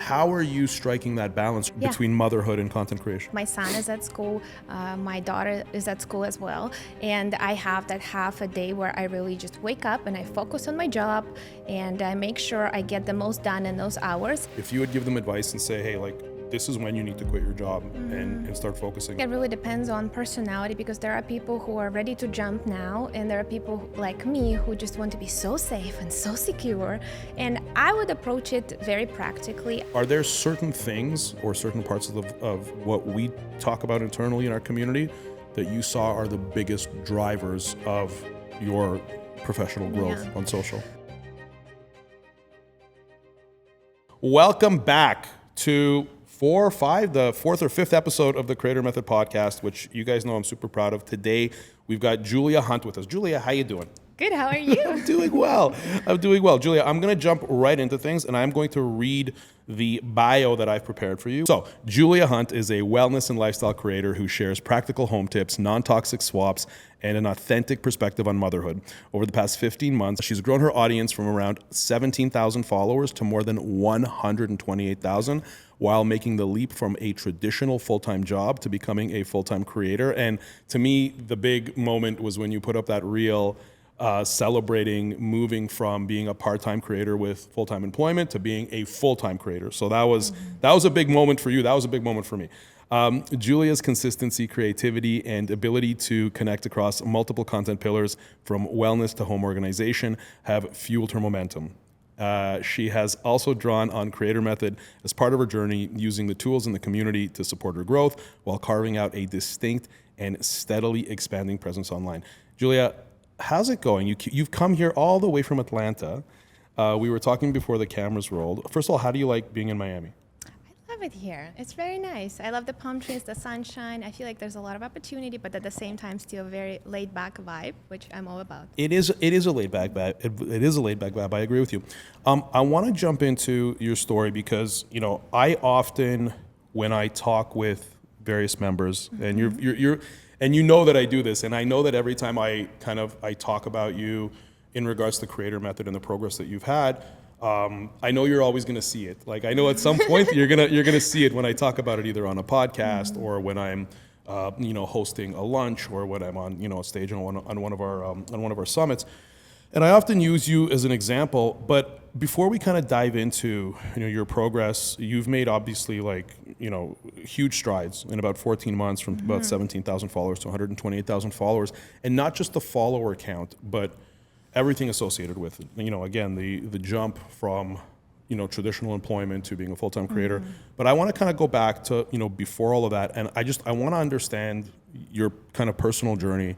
how are you striking that balance between motherhood and content creation? My son is at school, my daughter is at school as well, and I have that half a day where I really just wake up and I focus on my job and I make sure I get the most done in those hours. If you would give them advice and say, hey, like, this is when you need to quit your job and start focusing. It really depends on personality, because there are people who are ready to jump now, and there are people like me who just want to be so safe and so secure. And I would approach it very practically. Are there certain things or certain parts of what we talk about internally in our community that you saw are the biggest drivers of your professional growth on social? Welcome back to the fourth or fifth episode of the Creator Method podcast, which you guys know I'm super proud of. Today, we've got Julia Hunt with us. Julia, how you doing? Good, how are you? I'm doing well. Julia, I'm going to jump right into things, and I'm going to read the bio that I've prepared for you. So, Julia Hunt is a wellness and lifestyle creator who shares practical home tips, non-toxic swaps, and an authentic perspective on motherhood. Over the past 15 months, she's grown her audience from around 17,000 followers to more than 128,000, while making the leap from a traditional full-time job to becoming a full-time creator. And to me, the big moment was when you put up that reel celebrating moving from being a part-time creator with full-time employment to being a full-time creator. So that was a big moment for you. That was a big moment for me. Julia's consistency, creativity, and ability to connect across multiple content pillars from wellness to home organization have fueled her momentum. She has also drawn on Creator Method as part of her journey, using the tools in the community to support her growth while carving out a distinct and steadily expanding presence online. Julia, how's it going? You've come here all the way from Atlanta. We were talking before the cameras rolled. First of all, how do you like being in Miami? I love it here. It's very nice. I love the palm trees, the sunshine. I feel like there's a lot of opportunity, but at the same time, still a very laid-back vibe, which I'm all about. It is a laid-back vibe. It is a laid-back vibe. I agree with you. I want to jump into your story because, I often, when I talk with various members, and you're and you know that I do this, and I know that every time I talk about you in regards to the Creator Method and the progress that you've had, I know you're always going to see it. Like, I know at some point you're gonna see it when I talk about it, either on a podcast or when I'm hosting a lunch, or when I'm on a stage on one of our summits. And I often use you as an example. But before we kind of dive into your progress, you've made obviously huge strides in about 14 months, from about 17,000 followers to 128,000 followers, and not just the follower count, but everything associated with it. Again, the jump from traditional employment to being a full-time creator. But I want to kind of go back to before all of that, and I want to understand your kind of personal journey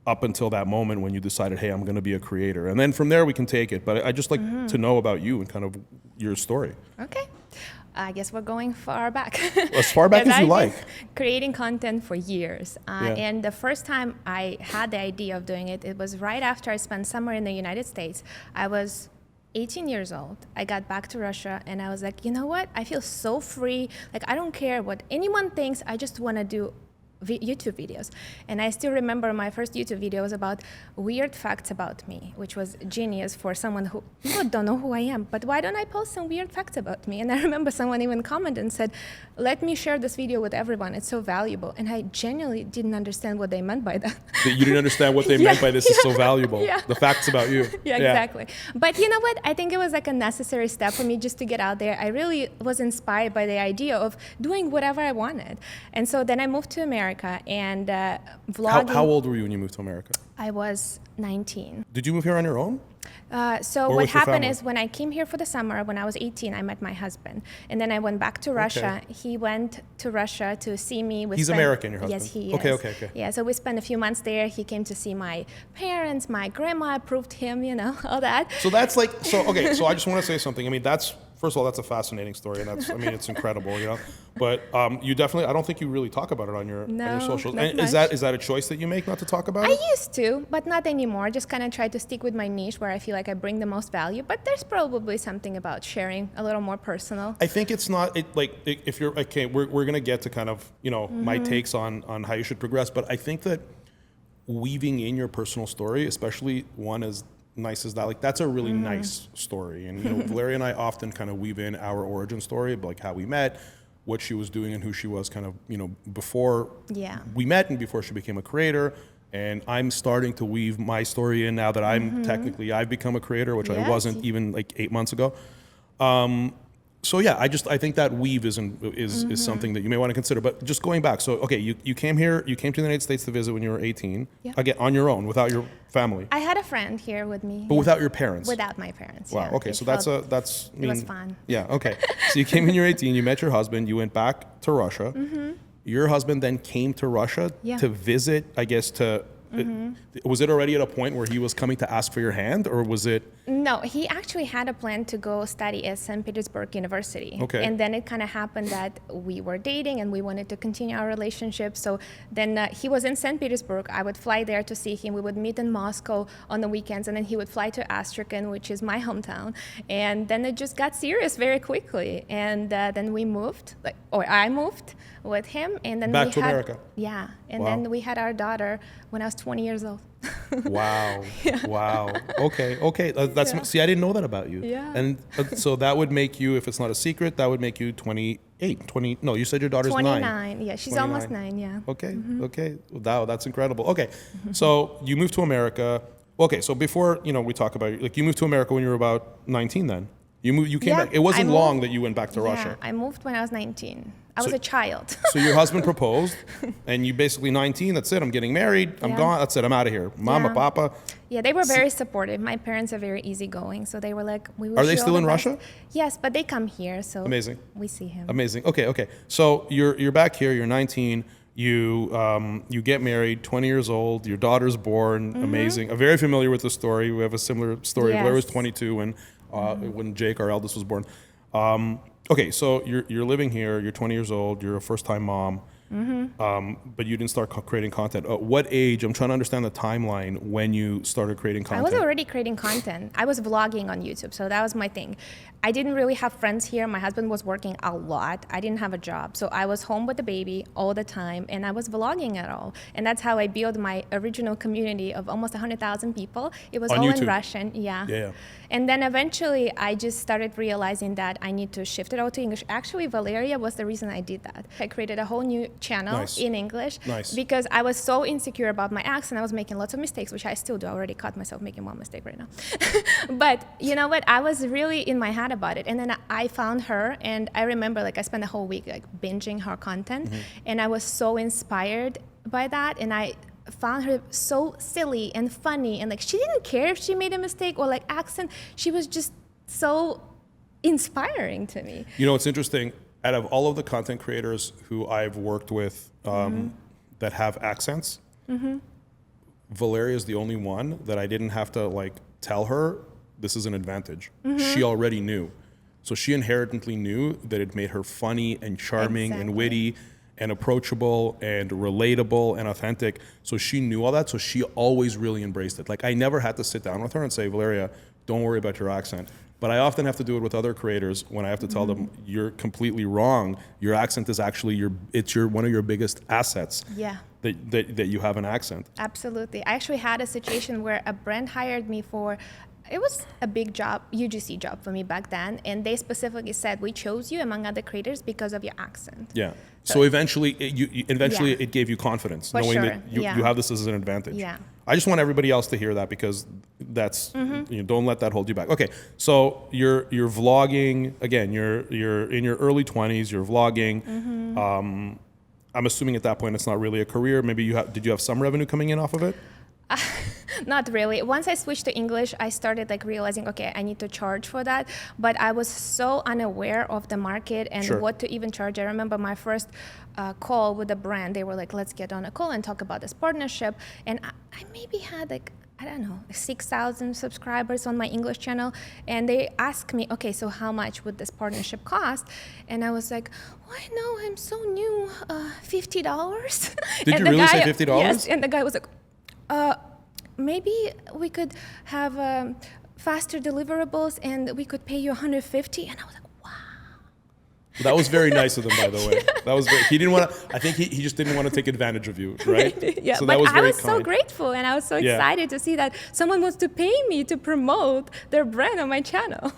up until that moment when you decided, hey, I'm going to be a creator. And then from there we can take it. But I just like to know about you and kind of your story. Okay. I guess we're going far back. As far back as you like. Creating content for years. And the first time I had the idea of doing it, it was right after I spent summer in the United States. I was 18 years old. I got back to Russia and I was like, you know what? I feel so free. Like, I don't care what anyone thinks. I just want to do YouTube videos. And I still remember my first YouTube video was about weird facts about me, which was genius for someone who don't know who I am, but why don't I post some weird facts about me? And I remember someone even commented and said, let me share this video with everyone, it's so valuable. And I genuinely didn't understand what they meant by that. You didn't understand what they meant by this is so valuable. The facts about you. Yeah, exactly. But you know what? I think it was like a necessary step for me just to get out there. I really was inspired by the idea of doing whatever I wanted. And so then I moved to America and vlogging. How old were you when you moved to America? I was 19. Did you move here on your own? So what happened is when I came here for the summer, when I was 18, I met my husband. And then I went back to Russia. He went to Russia to see me. He's American, your husband? Yes, he is. Okay. Yeah, so we spent a few months there. He came to see my parents, my grandma approved him, all that. So that's so I just want to say something. I mean, first of all, that's a fascinating story, and it's incredible, But you definitely, I don't think you really talk about it on your socials. And is that a choice that you make not to talk about it? I used to, but not anymore. Just kind of try to stick with my niche where I feel like I bring the most value. But there's probably something about sharing a little more personal. I think it's not if you're okay. We're gonna get to kind of my takes on how you should progress. But I think that weaving in your personal story, especially one as nice is that? Like, that's a really nice story. And, Valeria and I often kind of weave in our origin story of like how we met, what she was doing and who she was kind of, before we met and before she became a creator. And I'm starting to weave my story in now that I've become a creator, which I wasn't even like 8 months ago. So yeah, I think that weave is something that you may want to consider. But just going back, so okay, you came here, you came to the United States to visit when you were 18, again on your own, without your family. I had a friend here with me, but without your parents. Without my parents. Wow. Yeah. Okay, so it was fun. Yeah. Okay. So you came when you were 18. You met your husband. You went back to Russia. Your husband then came to Russia to visit. I guess was it already at a point where he was coming to ask for your hand, or was it? No, he actually had a plan to go study at St. Petersburg University. Okay. And then it kind of happened that we were dating and we wanted to continue our relationship. So then he was in St. Petersburg. I would fly there to see him. We would meet in Moscow on the weekends, and then he would fly to Astrakhan, which is my hometown. And then it just got serious very quickly. And then we moved, I moved with him. And then back to America. Yeah. And then we had our daughter when I was 20 years old. Wow. Wow. Okay. See, I didn't know that about you. Yeah. And so that would make you, if it's not a secret, that would make you 28, 20. No, you said your daughter's 29. Yeah, she's 29. Almost 9. Yeah. Okay. Okay. Wow, that's incredible. Okay. So you moved to America. Okay. So before, we talk about, like, you moved to America when you were about 19 then. You came back. It wasn't long that you went back to Russia. I moved when I was 19. I was a child. So your husband proposed, and you basically 19, that's it, I'm getting married, I'm gone, that's it, I'm out of here. Mama, Papa. Yeah, they were very supportive. My parents are very easygoing, so they were like, we wish Are they you still all in the best. Russia? Yes, but they come here, so Amazing. We see him. Amazing. Okay. So you're back here, you're 19, you get married, 20 years old, your daughter's born, amazing. I'm very familiar with the story. We have a similar story. Blair was 22 when Jake, our eldest, was born. Okay, so you're living here, you're 20 years old, you're a first-time mom, but you didn't start creating content. What age, I'm trying to understand the timeline when you started creating content. I was already creating content. I was vlogging on YouTube, so that was my thing. I didn't really have friends here. My husband was working a lot. I didn't have a job, so I was home with the baby all the time, and I was vlogging it all. And that's how I built my original community of almost 100,000 people. It was on all YouTube. in Russian, yeah. And then eventually, I just started realizing that I need to shift it all to English. Actually, Valeria was the reason I did that. I created a whole new channel in English because I was so insecure about my accent. I was making lots of mistakes, which I still do. I already caught myself making one mistake right now. But you know what? I was really in my head about it. And then I found her, and I remember I spent a whole week binging her content, and I was so inspired by that. And I found her so silly and funny, and she didn't care if she made a mistake or accent. She was just so inspiring to me. It's interesting. Out of all of the content creators who I've worked with that have accents, Valeria is the only one that I didn't have to tell her this is an advantage. She already knew. So she inherently knew that it made her funny and charming and witty and approachable and relatable and authentic. So she knew all that. So she always really embraced it. I never had to sit down with her and say, Valeria, don't worry about your accent. But I often have to do it with other creators when I have to tell them, you're completely wrong. Your accent is actually one of your biggest assets. Yeah. That you have an accent. Absolutely. I actually had a situation where a brand hired me for, it was a big job, UGC job for me back then, and they specifically said, we chose you among other creators because of your accent. Yeah. So eventually, it gave you confidence, for knowing sure. that you have this as an advantage. Yeah. I just want everybody else to hear that, because that's don't let that hold you back. Okay, so you're vlogging again. You're in your early 20s. You're vlogging. I'm assuming at that point it's not really a career. Maybe did you have some revenue coming in off of it? Not really. Once I switched to English, I started realizing, okay, I need to charge for that. But I was so unaware of the market and what to even charge. I remember my first call with a brand. They were like, let's get on a call and talk about this partnership. And I maybe had I don't know, 6,000 subscribers on my English channel. And they asked me, okay, so how much would this partnership cost? And I was like, well, I know, I'm so new, $50. Did you really say $50? Yes, and the guy was like, maybe we could have faster deliverables and we could pay you $150. And I was like, wow. That was very nice of him, by the way. That was he didn't want to. I think he just didn't want to take advantage of you, right? Yeah, so but that was I very was so kind. grateful, and I was so excited to see that someone wants to pay me to promote their brand on my channel.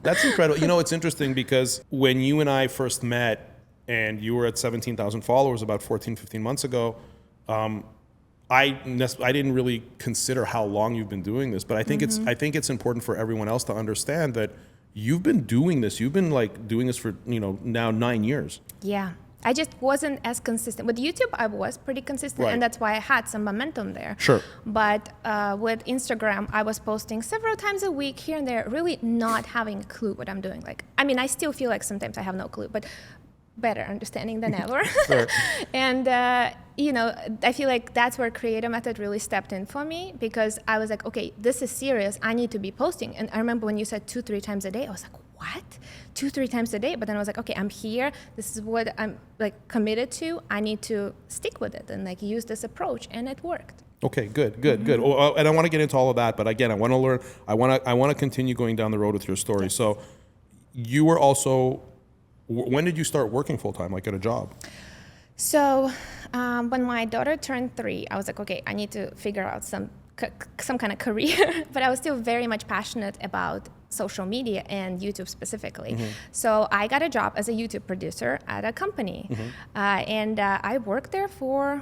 That's incredible. You know, it's interesting because when you and I first met, and you were at 17,000 followers about 14, 15 months ago, I didn't really consider how long you've been doing this, but I think it's important for everyone else to understand that you've been doing this. You've been like doing this for now 9 years. Yeah. I just wasn't as consistent. With YouTube, I was pretty consistent, Right. and that's why I had some momentum there. Sure. But with Instagram, I was posting several times a week here and there, really not having a clue what I'm doing. Like, I mean, I still feel like sometimes I have no clue, but better understanding than ever. Sure. And, I feel like that's where Creator Method really stepped in for me, because I was like, okay, this is serious. I need to be posting. And I remember when you said 2-3 times a day, I was like, what? 2-3 times a day? But then I was like, okay, I'm here. This is what I'm like committed to. I need to stick with it and like use this approach, and it worked. Okay, good. Oh, and I want to get into all of that, but again, I want to learn. I want to continue going down the road with your story. Yes. So, you were also. When did you start working full time, like at a job? So when my daughter turned 3, I was like, okay, I need to figure out some kind of career. But I was still very much passionate about social media and YouTube specifically. So I got a job as a YouTube producer at a company. And I worked there for,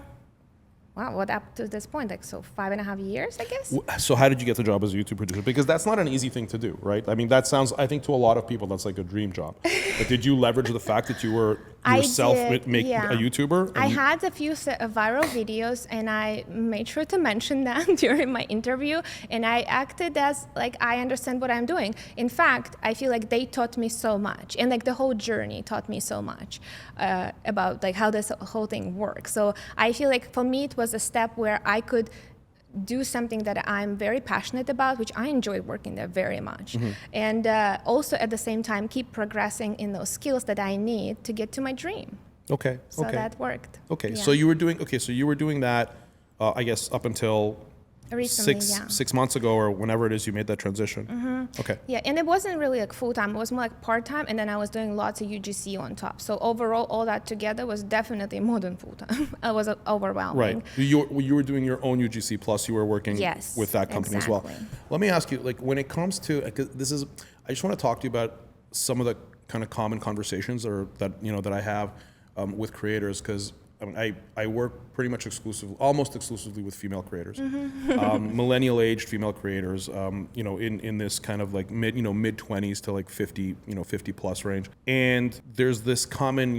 what up to this point, like 5.5 years, I guess. So how did you get the job as a YouTube producer? Because that's not an easy thing to do, right? I mean, that sounds, I think to a lot of people, that's like a dream job. But did you leverage the fact that you were yourself a YouTuber? I had a few viral videos, and I made sure to mention them during my interview, and I acted as like I understand what I'm doing. In fact, I feel like they taught me so much, and like the whole journey taught me so much about like how this whole thing works. So I feel like for me it was a step where I could do something that I'm very passionate about, which I enjoy working there very much. And also at the same time, keep progressing in those skills that I need to get to my dream. Okay. So that worked. Okay. Yeah. So you were doing that, I guess up until Recently, six months ago, or whenever it is you made that transition. Okay. Yeah, and it wasn't really like full-time. It was more like part-time, and then I was doing lots of UGC on top. So overall, all that together was definitely more than full-time. It was overwhelming. Right. You were doing your own UGC, plus you were working with that company as well. Let me ask you, like when it comes to, I just want to talk to you about some of the kind of common conversations that I have with creators, because I work pretty much almost exclusively with female creators, millennial-aged female creators, in this kind of like mid 20s to like 50 plus range. And there's this common,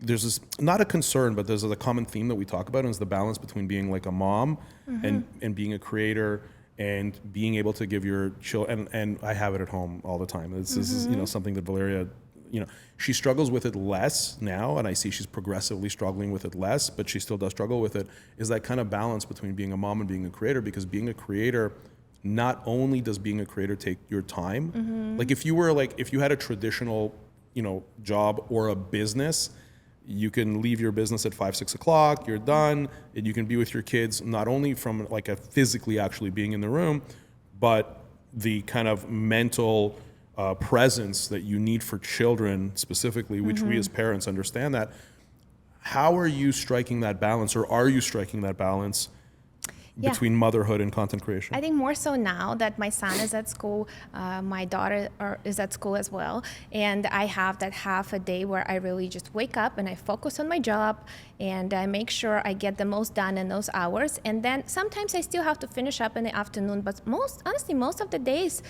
there's this, not a concern, but there's a common theme that we talk about, and it's the balance between being like a mom and being a creator, and being able to give your children, and I have it at home all the time. This is something that Valeria, she struggles with it less now, and I see she's progressively struggling with it less, but she still does struggle with it, is that kind of balance between being a mom and being a creator. Because being a creator, not only does being a creator take your time, like if you had a traditional, job or a business, you can leave your business at 5-6 o'clock, you're done, and you can be with your kids, not only from like a physically actually being in the room, but the kind of mental presence that you need for children specifically, which we as parents understand that. How are you striking that balance, or are you striking that balance between motherhood and content creation? I think more so now that my son is at school, my daughter is at school as well, and I have that half a day where I really just wake up and I focus on my job, and I make sure I get the most done in those hours. And then sometimes I still have to finish up in the afternoon, but most of the days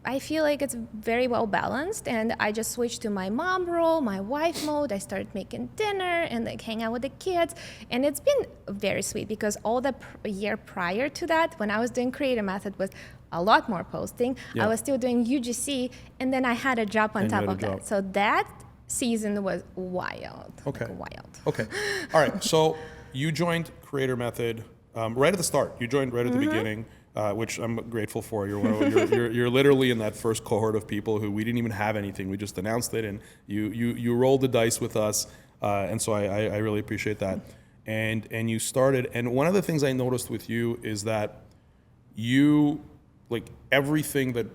I feel like it's very well balanced, and I just switched to my mom role, my wife mode. I started making dinner and like hang out with the kids, and it's been very sweet, because all the year prior to that, when I was doing Creator Method, was a lot more posting. I was still doing UGC, and then I had a job on top of that. So that season was wild. Okay. Like wild. Okay. All right. So you joined Creator Method right at the start. You joined right at the beginning. Which I'm grateful for. You're literally in that first cohort of people who we didn't even have anything. We just announced it, and you rolled the dice with us, and so I really appreciate that. And you started. And one of the things I noticed with you is that you, like everything that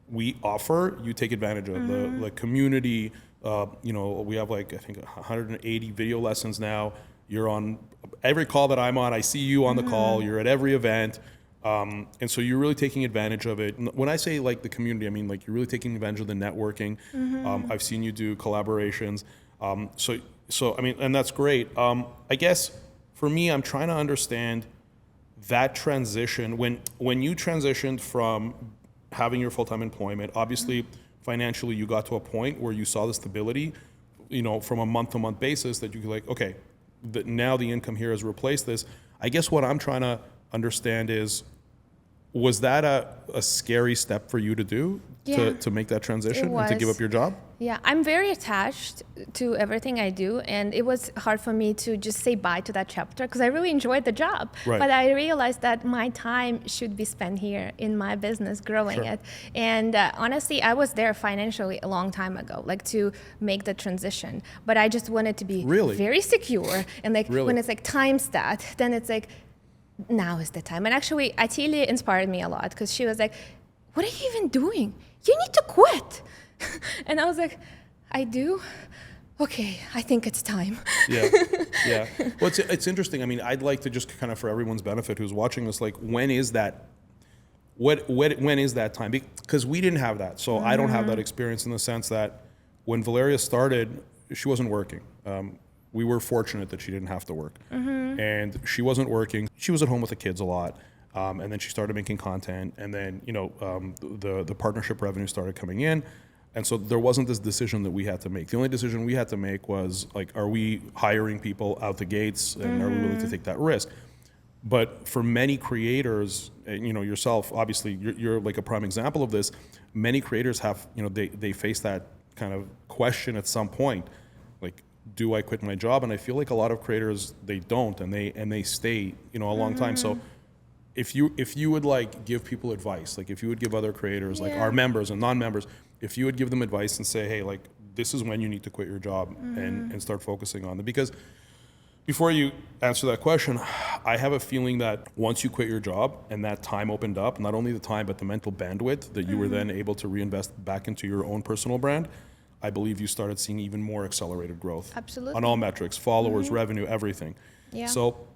we offer, you take advantage of. The community, We have like, I think 180 video lessons now. You're on every call that I'm on. I see you on the call. You're at every event. And so you're really taking advantage of it. When I say like the community, I mean like you're really taking advantage of the networking. I've seen you do collaborations. So I mean, and that's great. I guess for me, I'm trying to understand that transition. When you transitioned from having your full-time employment, obviously financially you got to a point where you saw the stability, from a month-to-month basis that you could like, okay, now the income here has replaced this. I guess what I'm trying to understand is, was that a scary step for you to do, to make that transition and to give up your job? Yeah, I'm very attached to everything I do, and it was hard for me to just say bye to that chapter because I really enjoyed the job. Right. But I realized that my time should be spent here in my business, growing it. And honestly, I was there financially a long time ago, like to make the transition. But I just wanted to be very secure, and like when it's like time stat, then it's like, now is the time. And actually, Atilia inspired me a lot because she was like, what are you even doing? You need to quit. And I was like, I do? Okay, I think it's time. Yeah. Well, it's interesting. I mean, I'd like to just kind of, for everyone's benefit who's watching this, like, when is that? When is that time? Because we didn't have that. So I don't have that experience in the sense that when Valeria started, she wasn't working. We were fortunate that she didn't have to work. And she wasn't working. She was at home with the kids a lot. And then she started making content. And then, the partnership revenue started coming in. And so there wasn't this decision that we had to make. The only decision we had to make was like, are we hiring people out the gates, and are we willing to take that risk? But for many creators, yourself, obviously you're like a prime example of this. Many creators have, they face that kind of question at some point, like, do I quit my job? And I feel like a lot of creators, they don't, and they stay, a long time. So if you would like give people advice, like if you would give other creators, like our members and non-members, if you would give them advice and say, hey, like, this is when you need to quit your job and start focusing on it. Because before you answer that question, I have a feeling that once you quit your job and that time opened up, not only the time, but the mental bandwidth that you were then able to reinvest back into your own personal brand, I believe you started seeing even more accelerated growth. Absolutely. On all metrics, followers, revenue, everything. Yeah. So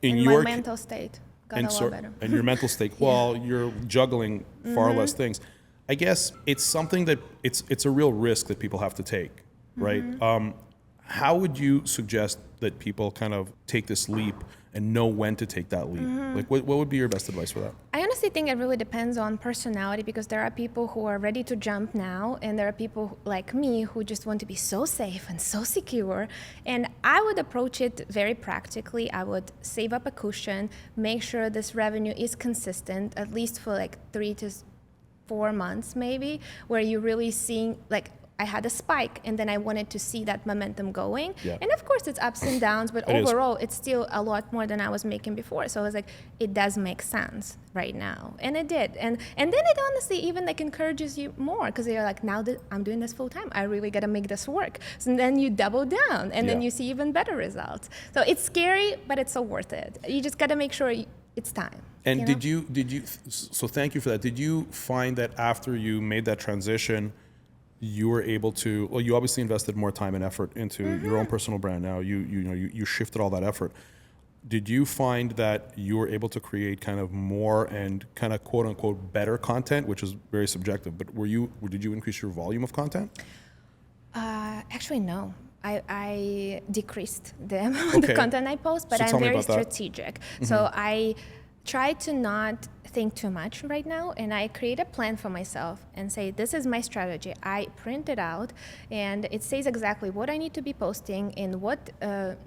in your mental state got a lot better. And your mental state, well, you're juggling far less things. I guess it's something that it's a real risk that people have to take, right? How would you suggest that people kind of take this leap and know when to take that leap? Like, what would be your best advice for that? I honestly think it really depends on personality, because there are people who are ready to jump now, and there are people like me who just want to be so safe and so secure. And I would approach it very practically. I would save up a cushion, make sure this revenue is consistent, at least for like 3 to 4 months maybe, where you're really seeing, like, I had a spike and then I wanted to see that momentum going. Yeah. And of course it's ups and downs, but overall it's still a lot more than I was making before. So I was like, it does make sense right now. And it did. And then it honestly even like encourages you more, because you're like, now that I'm doing this full time, I really got to make this work. So then you double down and then you see even better results. So it's scary, but it's so worth it. You just got to make sure it's time. And did you, so thank you for that. Did you find that after you made that transition, you were able to, well, you obviously invested more time and effort into your own personal brand now. You shifted all that effort. Did you find that you were able to create kind of more and kind of quote unquote better content, which is very subjective, but did you increase your volume of content? Actually, no. I decreased the amount of content I post, but I'm very strategic. So I try to not think too much right now, and I create a plan for myself and say, this is my strategy. I print it out, and it says exactly what I need to be posting in what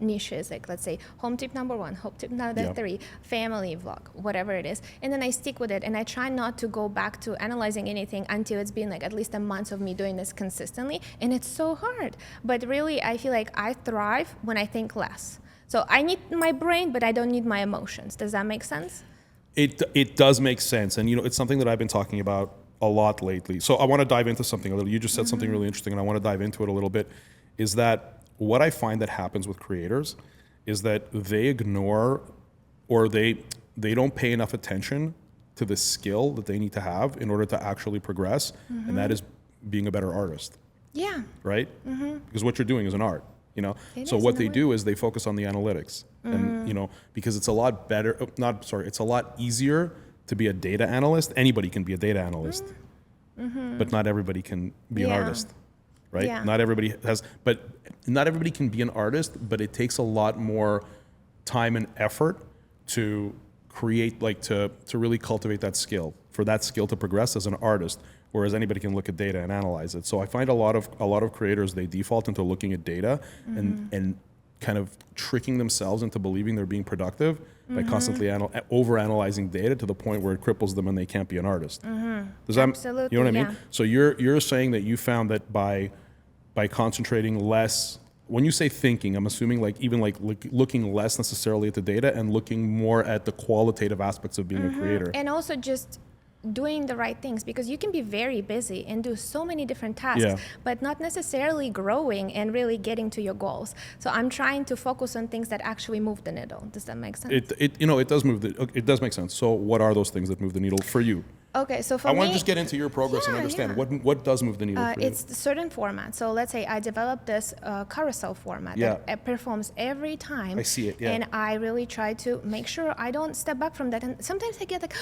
niches, like let's say home tip number 1, home tip number 3, family vlog, whatever it is. And then I stick with it, and I try not to go back to analyzing anything until it's been like at least a month of me doing this consistently. And it's so hard. But really, I feel like I thrive when I think less. So I need my brain, but I don't need my emotions. Does that make sense? It does make sense. And it's something that I've been talking about a lot lately. So I want to dive into something a little. You just said something really interesting, and I want to dive into it a little bit, is that what I find that happens with creators is that they ignore, or they don't pay enough attention to the skill that they need to have in order to actually progress, and that is being a better artist. Yeah. right? Because what you're doing is an art, you know? It So is what an they art. do is they focus on the analytics. And, you know, because it's a lot better, it's a lot easier to be a data analyst. Anybody can be a data analyst, but not everybody can be an Yeah. artist, right? Yeah. Not everybody can be an artist, but it takes a lot more time and effort to create, like to really cultivate that skill, for that skill to progress as an artist, whereas anybody can look at data and analyze it. So I find a lot of creators, they default into looking at data and kind of tricking themselves into believing they're being productive by constantly over-analyzing data to the point where it cripples them and they can't be an artist. Does that, Absolutely, you know what I mean? yeah. So you're saying that you found that by concentrating less, when you say thinking, I'm assuming like even like looking less necessarily at the data and looking more at the qualitative aspects of being a creator. And also just doing the right things, because you can be very busy and do so many different tasks, Yeah. but not necessarily growing and really getting to your goals. So I'm trying to focus on things that actually move the needle. Does that make sense? It does move it does make sense. So what are those things that move the needle for you? Okay, so for I me, want to just get into your progress and Yeah, understand yeah. what does move the needle for you. it's certain format. So let's say I developed this carousel format Yeah. that performs every time. I see it, yeah. And I really try to make sure I don't step back from that. And sometimes I get like,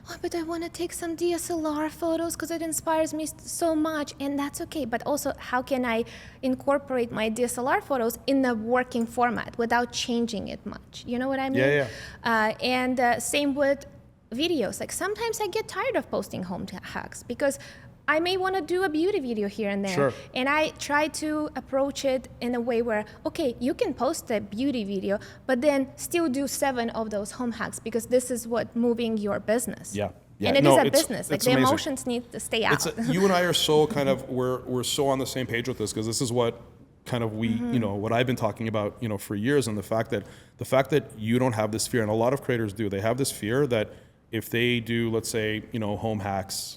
oh, but I want to take some DSLR photos because it inspires me so much, and that's okay. But also, how can I incorporate my DSLR photos in the working format without changing it much? You know what I mean? Yeah, And same with videos. Like sometimes I get tired of posting home hacks because I may want to do a beauty video here and there. Sure. And I try to approach it in a way where, okay, you can post a beauty video, but then still do 7 of those home hacks because this is what moving your business. Yeah. Yeah. And it No, is a it's- business. Like it's the amazing. emotions need to stay out. You and I are so kind of we're so on the same page with this because this is what kind of we you know what I've been talking about for years, and the fact that you don't have this fear, and a lot of creators do. They have this fear that if they do, let's say, home hacks,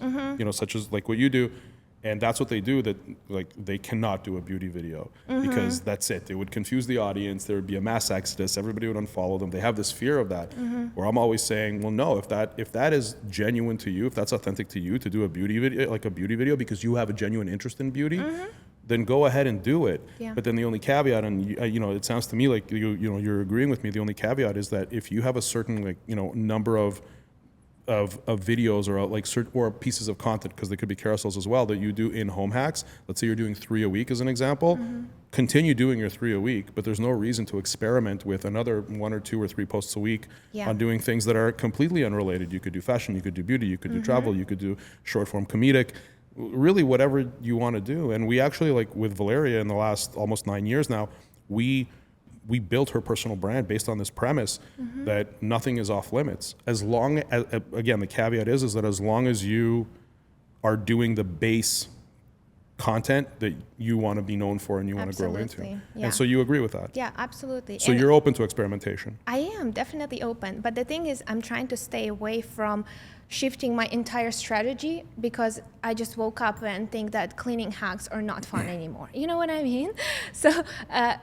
such as like what you do, and that's what they do, that like they cannot do a beauty video because that's it. They would confuse the audience. There would be a mass exodus. Everybody would unfollow them. They have this fear of that. Where I'm always saying, well, no, if that is genuine to you, if that's authentic to you, to do a beauty video, because you have a genuine interest in beauty, then go ahead and do it. Yeah. But then the only caveat, and it sounds to me like you're agreeing with me. The only caveat is that if you have a certain number of videos or pieces of content, because they could be carousels as well, that you do in home hacks. Let's say you're doing 3 a week as an example. Continue doing your 3 a week, but there's no reason to experiment with another 1 or 2 or 3 posts a week Yeah. on doing things that are completely unrelated. You could do fashion, you could do beauty, you could do travel, you could do short form comedic, really whatever you want to do. And we actually, like with Valeria in the last almost 9 years now, we built her personal brand based on this premise that nothing is off limits. As long as, again, the caveat is that as long as you are doing the base content that you want to be known for and you want to grow into. Absolutely, yeah. And so you agree with that. Yeah, absolutely. So And you're open to experimentation. I am definitely open, but the thing is, I'm trying to stay away from shifting my entire strategy because I just woke up and think that cleaning hacks are not fun anymore. You know what I mean? So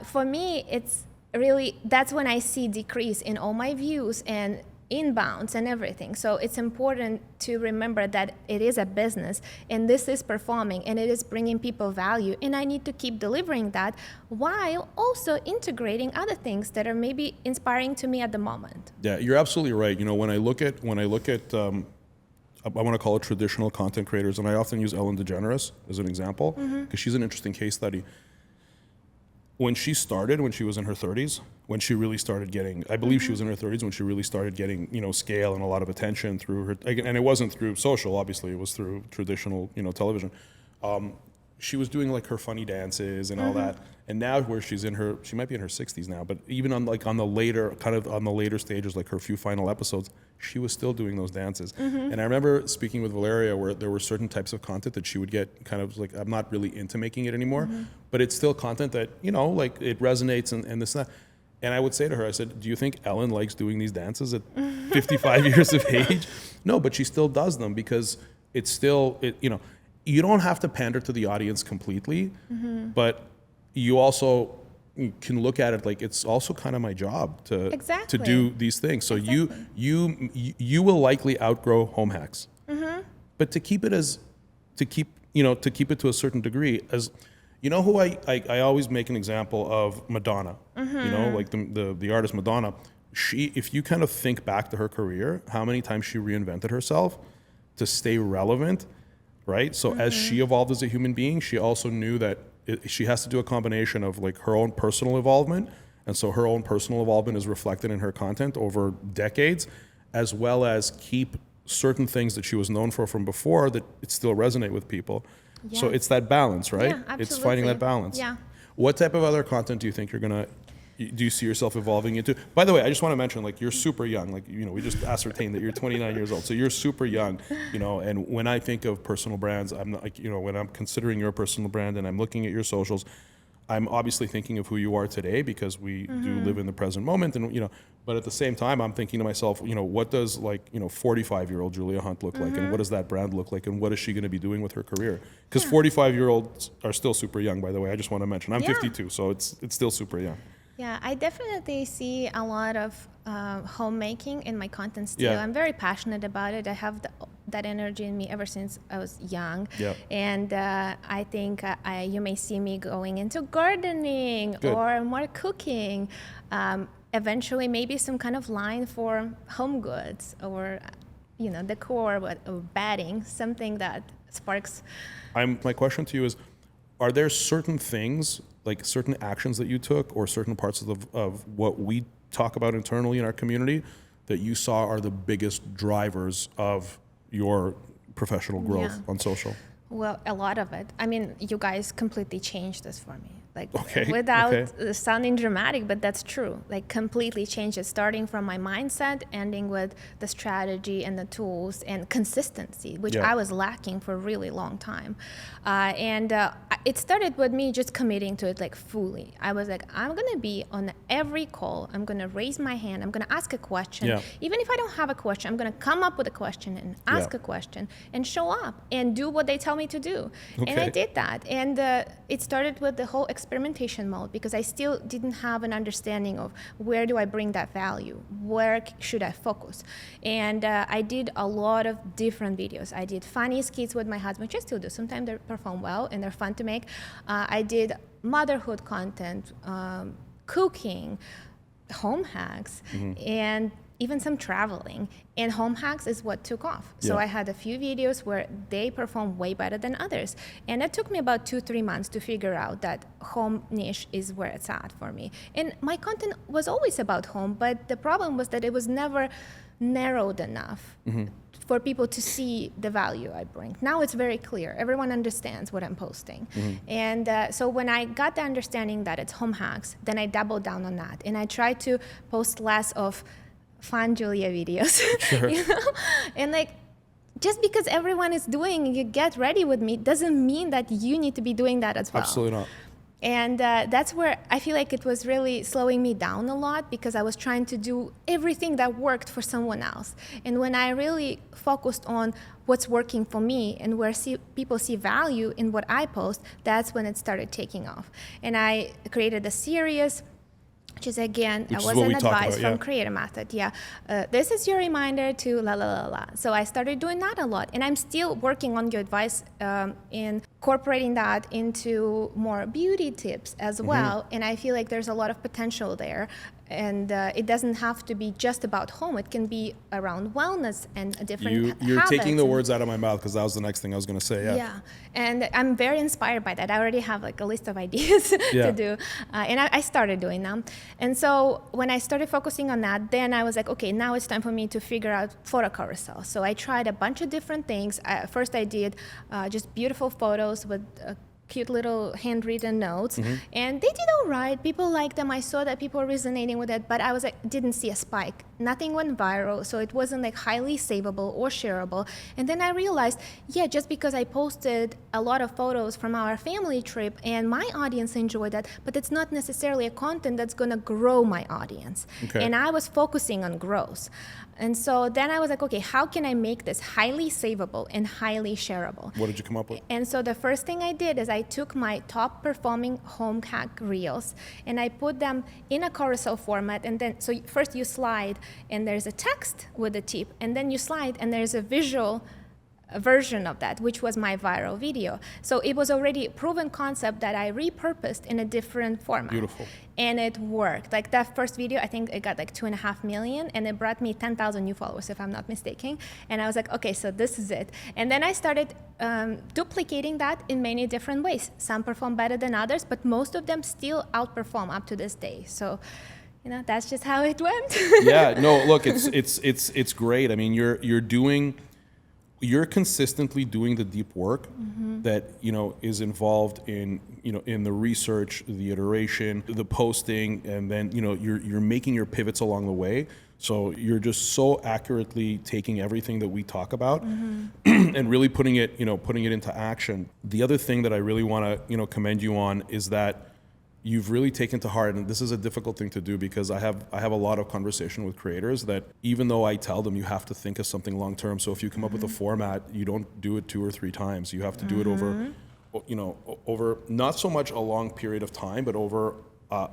for me, it's really, that's when I see decrease in all my views and inbounds and everything. So it's important to remember that it is a business and this is performing and it is bringing people value, and I need to keep delivering that while also integrating other things that are maybe inspiring to me at the moment. Yeah, you're absolutely right. When I look at I want to call it traditional content creators, and I often use Ellen DeGeneres as an example because she's an interesting case study. When she started, when she was in her 30s, when she really started getting, I believe she was in her 30s when she really started getting, scale and a lot of attention through her, and it wasn't through social, obviously, it was through traditional, television. She was doing like her funny dances and all that. And now where she might be in her 60s now, but even on the later stages, like her few final episodes, she was still doing those dances. And I remember speaking with Valeria where there were certain types of content that she would get kind of like, I'm not really into making it anymore, but it's still content that, like it resonates and this and that. And I would say to her, I said, do you think Ellen likes doing these dances at 55 years of age? No, but she still does them because it's still, you don't have to pander to the audience completely, but you also can look at it like it's also kind of my job to do these things. So you will likely outgrow home hacks, but to keep it to a certain degree, as You know who I always make an example of? Madonna. You know, like the artist Madonna. She, if you kind of think back to her career, how many times she reinvented herself to stay relevant, right? So as she evolved as a human being, she also knew that she has to do a combination of like her own personal involvement, and so her own personal involvement is reflected in her content over decades, as well as keep certain things that she was known for from before that it still resonate with people. Yeah. So it's that balance, right? Yeah, absolutely. It's finding that balance. Yeah. What type of other content do you think do you see yourself evolving into? By the way, I just want to mention, like, you're super young. Like, you know, we just ascertained that you're 29 years old. So you're super young, you know, and when I think of personal brands, I'm not, like, you know, when I'm considering your personal brand and I'm looking at your socials, I'm obviously thinking of who you are today because we do live in the present moment, and, you know, but at the same time, I'm thinking to myself, you know, what does, like, you know, 45-year-old Julia Hunt look like, and what does that brand look like, and what is she going to be doing with her career? Because 45-year-olds are still super young, by the way. I just want to mention, I'm 52, so it's still super young. Yeah, I definitely see a lot of homemaking in my content still. Yeah. I'm very passionate about it. I have that energy in me ever since I was young. Yeah. And I think you may see me going into gardening or more cooking. Eventually, maybe some kind of line for home goods or, you know, decor or bedding, something that sparks. My question to you is, are there certain things, like certain actions that you took or certain parts of what we talk about internally in our community that you saw are the biggest drivers of your professional growth on social? Well, a lot of it. I mean, you guys completely changed this for me. Like, Okay, without okay. sounding dramatic, but that's true. Like, completely changed it, starting from my mindset, ending with the strategy and the tools and consistency, which Yeah. I was lacking for a really long time. And it started with me just committing to it, like, fully. I was like, I'm going to be on every call. I'm going to raise my hand. I'm going to ask a question. Yeah. Even if I don't have a question, I'm going to come up with a question and ask Yeah. a question and show up and do what they tell me to do. And I Okay. did that. And it started with the whole experimentation mode, because I still didn't have an understanding of where do I bring that value? Where should I focus? And I did a lot of different videos. I did funny skits with my husband, which I still do. Sometimes they perform well and they're fun to make. I did motherhood content, cooking, home hacks, and even some traveling. And home hacks is what took off. So Yeah. I had a few videos where they performed way better than others. And it took me about 2-3 months to figure out that home niche is where it's at for me. And my content was always about home, but the problem was that it was never narrowed enough for people to see the value I bring. Now it's very clear. Everyone understands what I'm posting. And so when I got the understanding that it's home hacks, then I doubled down on that. And I tried to post less of fun Julia videos. Sure. You know? And like, just because everyone is doing you get ready with me doesn't mean that you need to be doing that as well. Absolutely not. And that's where I feel like it was really slowing me down a lot, because I was trying to do everything that worked for someone else. And when I really focused on what's working for me and where people see value in what I post, that's when it started taking off. And I created a series, which is, again, Which is was what an we talked advice about, from yeah. Creator Method. Yeah, this is your reminder to la la la la. So I started doing that a lot, and I'm still working on your advice in incorporating that into more beauty tips as well. And I feel like there's a lot of potential there. And it doesn't have to be just about home. It can be around wellness and different You're habits. taking the words out of my mouth, because that was the next thing I was going to say. Yeah, and I'm very inspired by that. I already have like a list of ideas Yeah. to do, and I started doing them. And so when I started focusing on that, then I was like, okay, now it's time for me to figure out photo carousel. So I tried a bunch of different things. First I did just beautiful photos with cute little handwritten notes, and they did all right. People liked them. I saw that people were resonating with it, but I was like, didn't see a spike. Nothing went viral, so it wasn't like highly savable or shareable. And then I realized, yeah, just because I posted a lot of photos from our family trip and my audience enjoyed that, but it's not necessarily a content that's gonna grow my audience. Okay. And I was focusing on growth. And so then I was like, okay, how can I make this highly savable and highly shareable? What did you come up with? And so the first thing I did is I took my top performing home hack reels and I put them in a carousel format. And then, so first you slide and there's a text with a tip, and then you slide and there's a visual version of that, which was my viral video. So it was already a proven concept that I repurposed in a different format. Beautiful. And it worked. Like that first video, I think it got like 2.5 million, and it brought me 10,000 new followers, if I'm not mistaken. And I was like, okay, so this is it. And then I started duplicating that in many different ways. Some perform better than others, but most of them still outperform up to this day. So, you know, that's just how it went. Yeah, no, look, it's great. I mean, you're consistently doing the deep work that, you know, is involved in, you know, in the research, the iteration, the posting, and then, you know, you're making your pivots along the way. So you're just so accurately taking everything that we talk about and really putting it into action. The other thing that I really want to, you know, commend you on is that you've really taken to heart, and this is a difficult thing to do because I have a lot of conversation with creators that even though I tell them you have to think of something long term, so if you come up with a format, you don't do it 2 or 3 times. You have to do it over, you know, over not so much a long period of time, but over a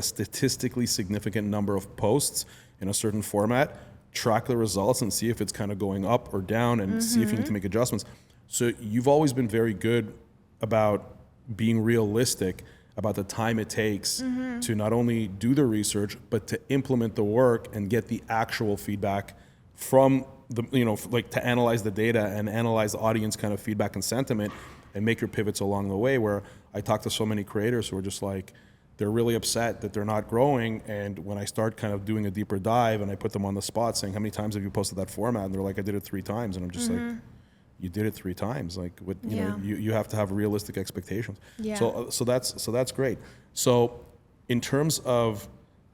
statistically significant number of posts in a certain format, track the results and see if it's kind of going up or down and see if you need to make adjustments. So you've always been very good about being realistic about the time it takes to not only do the research, but to implement the work and get the actual feedback from the, you know, like to analyze the data and analyze the audience kind of feedback and sentiment and make your pivots along the way. Where I talk to so many creators who are just like, they're really upset that they're not growing. And when I start kind of doing a deeper dive and I put them on the spot saying, how many times have you posted that format? And they're like, I did it 3 times. And I'm just like, you did it 3 times. Like, what, you know, you have to have realistic expectations. Yeah. So that's great. So in terms of,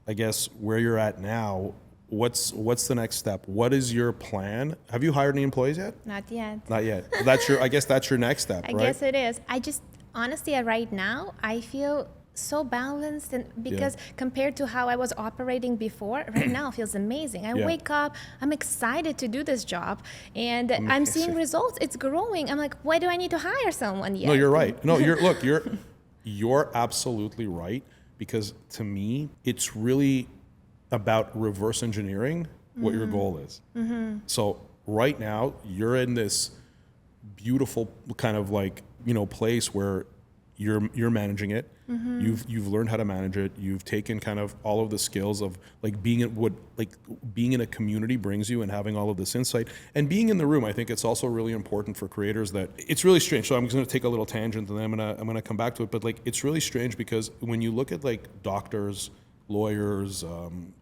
I guess, where you're at now, what's the next step? What is your plan? Have you hired any employees yet? Not yet. Not yet. I guess that's your next step, right? I guess it is. I just, honestly, right now, I feel so balanced, and because compared to how I was operating before, right now it feels amazing. I wake up, I'm excited to do this job, and I'm seeing results. It's growing. I'm like, why do I need to hire someone yet? No, you're right. No, you're absolutely right, because to me, it's really about reverse engineering what your goal is. So right now, you're in this beautiful kind of like, you know, place where you're managing it. You've learned how to manage it. You've taken kind of all of the skills of like being in a community brings you, and having all of this insight and being in the room. I think it's also really important for creators that it's really strange. So I'm just going to take a little tangent and then I'm going to come back to it. But like, it's really strange because when you look at like doctors, lawyers,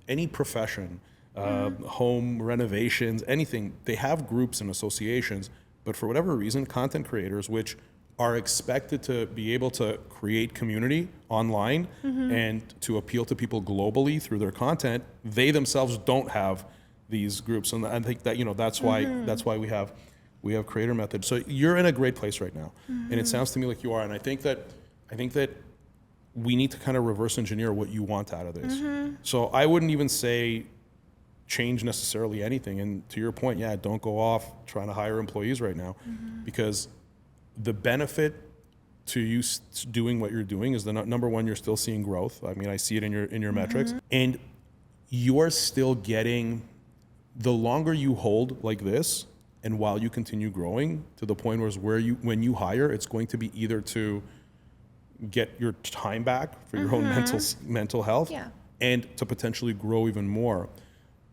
any profession, home renovations, anything, they have groups and associations, but for whatever reason, content creators, which are expected to be able to create community online and to appeal to people globally through their content, they themselves don't have these groups. And I think that, you know, that's why we have Creator Method. So you're in a great place right now. And it sounds to me like you are. And I think that we need to kind of reverse engineer what you want out of this. So I wouldn't even say change necessarily anything. And to your point, don't go off trying to hire employees right now, because the benefit to you doing what you're doing is number one, you're still seeing growth. I mean, I see it in your metrics, and you're still getting, the longer you hold like this, and while you continue growing to the point where when you hire, it's going to be either to get your time back for your own mental health, and to potentially grow even more.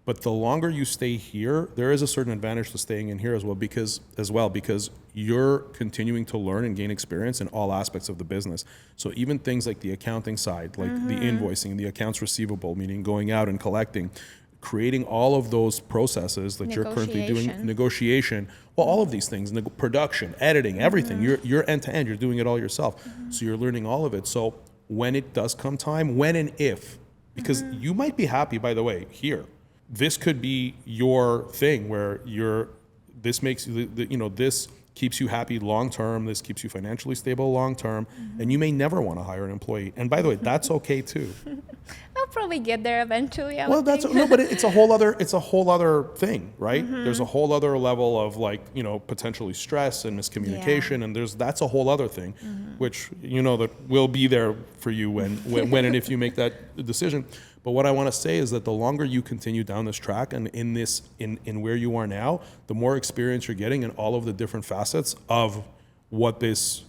But the longer you stay here, there is a certain advantage to staying in here as well, because you're continuing to learn and gain experience in all aspects of the business. So even things like the accounting side, like the invoicing, the accounts receivable, meaning going out and collecting, creating all of those processes that you're currently doing, negotiation, well, all of these things, production, editing, everything, you're end to end, you're doing it all yourself. So you're learning all of it. So when it does come time, when and if, because you might be happy, by the way, here. This could be your thing where this makes this keeps you happy long term. This keeps you financially stable long term, and you may never want to hire an employee. And by the way, that's okay too. I'll probably get there eventually. I Well, would that's think. no, but it's a whole other thing, right? There's a whole other level of like, potentially stress and miscommunication, and that's a whole other thing, which that will be there for you when and if you make that decision. But what I want to say is that the longer you continue down this track and in where you are now, the more experience you're getting in all of the different facets of what this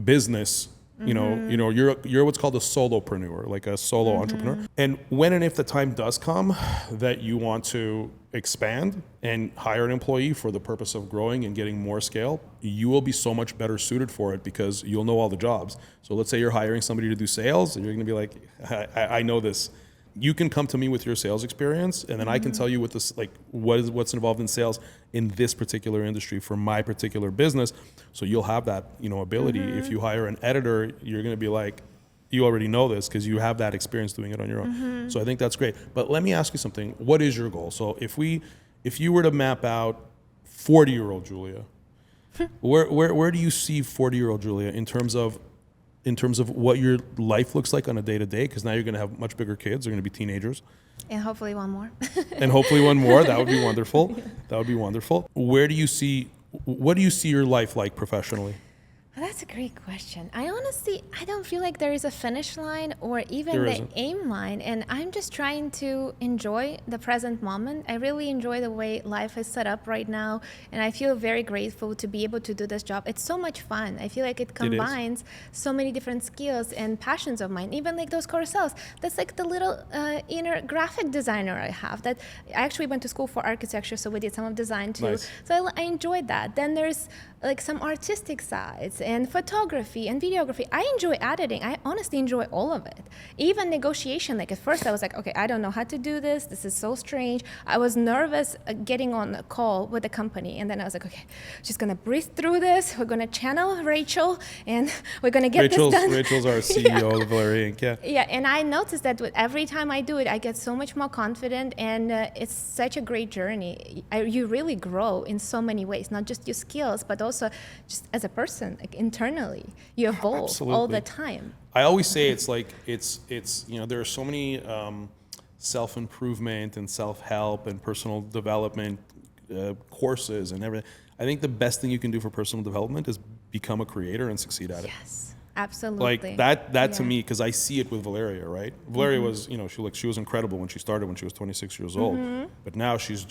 business, you're what's called a solopreneur, like a solo entrepreneur. And when and if the time does come that you want to expand and hire an employee for the purpose of growing and getting more scale, you will be so much better suited for it because you'll know all the jobs. So let's say you're hiring somebody to do sales and you're going to be like, I know this. You can come to me with your sales experience, and then I can tell you what's involved in sales in this particular industry for my particular business. So you'll have that ability. If you hire an editor, you're going to be like, you already know this because you have that experience doing it on your own. So I think that's great. But let me ask you something. What is your goal? So if you were to map out 40-year-old Julia, where do you see 40-year-old Julia in terms of what your life looks like on a day-to-day, because now you're going to have much bigger kids. They're going to be teenagers. And hopefully one more. And hopefully one more. That would be wonderful. Yeah. That would be wonderful. What do you see your life like professionally? Well, that's a great question. I don't feel like there is a finish line or even the aim line, and I'm just trying to enjoy the present moment. I really enjoy the way life is set up right now, and I feel very grateful to be able to do this job. It's so much fun. I feel like it combines so many different skills and passions of mine, even like those carousels. That's like the little inner graphic designer I have. That I actually went to school for architecture, so we did some of design too. Nice. So I enjoyed that. Then there's like some artistic sides and photography and videography. I enjoy editing. I honestly enjoy all of it. Even negotiation. Like at first I was like, okay, I don't know how to do this. This is so strange. I was nervous getting on a call with a company. And then I was like, okay, just gonna breathe through this. We're gonna channel Rachel and we're gonna get this done. Rachel's our CEO of Valeria Inc. Yeah. Yeah, and I noticed that with every time I do it, I get so much more confident, and it's such a great journey. You really grow in so many ways, not just your skills, but also just as a person, like internally, you evolve all the time. I always say it's there are so many self-improvement and self-help and personal development courses and everything. I think the best thing you can do for personal development is become a creator and succeed at it. Yes, absolutely. Like that to me, because I see it with Valeria, right? Valeria was, she was incredible when she started when she was 26 years old, but now she's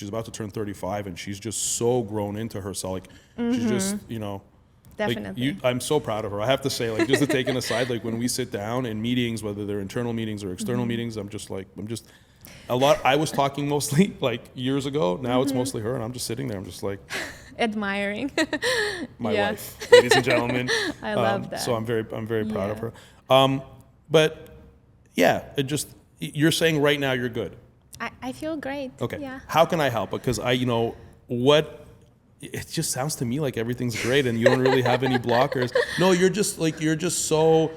about to turn 35 and she's just so grown into herself. Like she's just, Definitely. Like I'm so proud of her. I have to say, like, just to take an aside, like when we sit down in meetings, whether they're internal meetings or external meetings, I was talking mostly like years ago. Now it's mostly her, and I'm just sitting there. I'm just like admiring my wife, ladies and gentlemen. I love that. So I'm very proud of her. But yeah, you're saying right now you're good. I feel great. Okay. Yeah. How can I help? Because it just sounds to me like everything's great and you don't really have any blockers. No, you're just so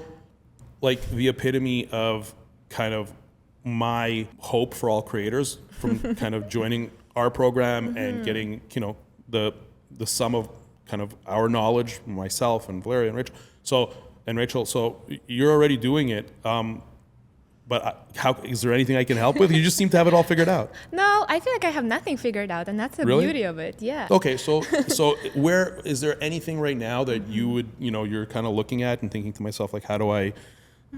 like the epitome of kind of my hope for all creators from kind of joining our program and getting, the sum of kind of our knowledge, myself and Valeria and Rachel. So you're already doing it. But how is there anything I can help with? You just seem to have it all figured out. No, I feel like I have nothing figured out, and that's the beauty of it. Yeah. Okay, so where is there anything right now that you would, you're kind of looking at and thinking to myself, like, how do I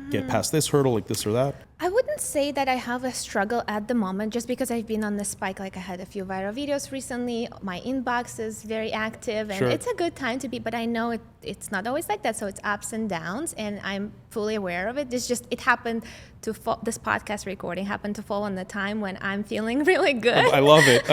get past this hurdle, like this or that? I wouldn't say that I have a struggle at the moment, just because I've been on the spike. Like I had a few viral videos recently. My inbox is very active, and it's a good time to be. But I know it's not always like that. So it's ups and downs, and I'm fully aware of it. It happened to fall. This podcast recording happened to fall on the time when I'm feeling really good. I love it.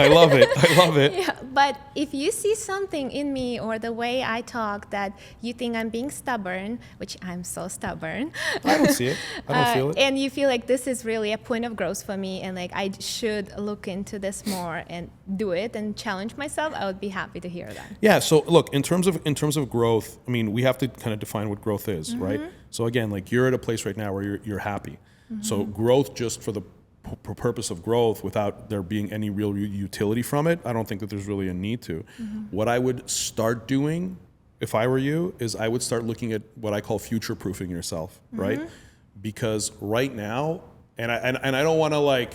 Yeah, but if you see something in me or the way I talk that you think I'm being stubborn, which I'm so stubborn. I don't see it. I don't feel it. And you feel like this is really a point of growth for me, and like I should look into this more and do it and challenge myself, I would be happy to hear that. Yeah. So look, in terms of growth, I mean, we have to kind of define what growth is, right? So again, like you're at a place right now where you're happy. So growth just for the purpose of growth without there being any real utility from it, I don't think that there's really a need to. What I would start doing if I were you is I would start looking at what I call future-proofing yourself, right? Because right now, And I don't want to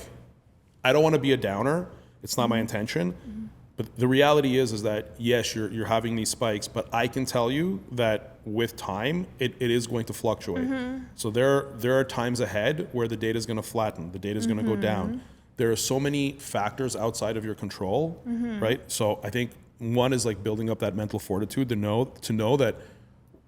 I don't want to be a downer. It's not my intention. But the reality is that yes, you're having these spikes, but I can tell you that with time, it is going to fluctuate. So there are times ahead where the data is going to flatten, the data is going to go down. There are so many factors outside of your control, right? So I think one is like building up that mental fortitude to know that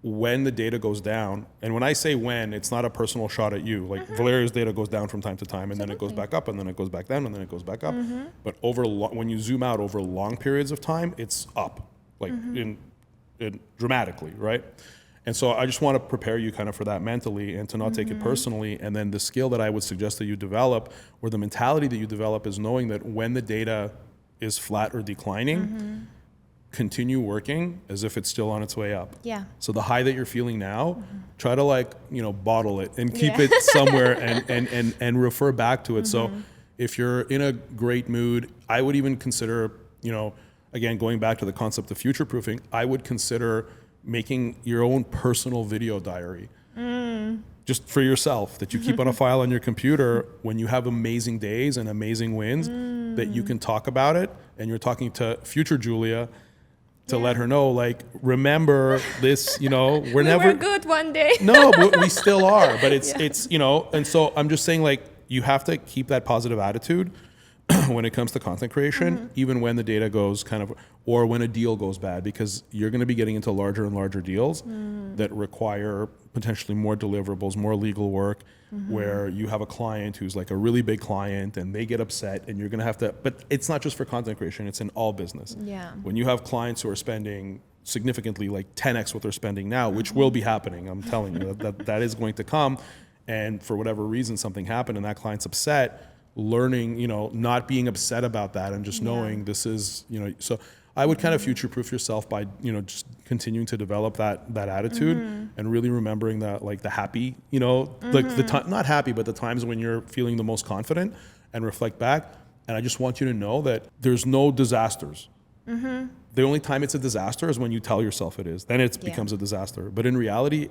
when the data goes down, and when I say when, it's not a personal shot at you. Like Valeria's data goes down from time to time, and then it goes back up, and then it goes back down, and then it goes back up. But when you zoom out over long periods of time, it's up, like in dramatically, right? And so I just want to prepare you kind of for that mentally and to not take it personally. And then the skill that I would suggest that you develop, or the mentality that you develop, is knowing that when the data is flat or declining, continue working as if it's still on its way up. Yeah. So the high that you're feeling now, try to bottle it and keep it somewhere and refer back to it. So if you're in a great mood, I would even consider, again, going back to the concept of future proofing, I would consider making your own personal video diary. Just for yourself, that you keep on a file on your computer when you have amazing days and amazing wins, that you can talk about it, and you're talking to future Julia to let her know, remember this, we're never good one day. No, but we still are, but it's and so I'm just saying, you have to keep that positive attitude when it comes to content creation, even when the data goes or when a deal goes bad, because you're going to be getting into larger and larger deals that require potentially more deliverables, more legal work, where you have a client who's like a really big client and they get upset, and you're going to have to, but it's not just for content creation, it's in all business. Yeah. When you have clients who are spending significantly, 10x what they're spending now, which will be happening, I'm telling you, that is going to come, and for whatever reason something happened and that client's upset, learning, not being upset about that, and just knowing this is, so I would kind of future-proof yourself by, just continuing to develop that attitude, and really remembering that, the happy, the time, not happy, but the times when you're feeling the most confident, and reflect back. And I just want you to know that there's no disasters. The only time it's a disaster is when you tell yourself it is. Then it becomes a disaster. But in reality,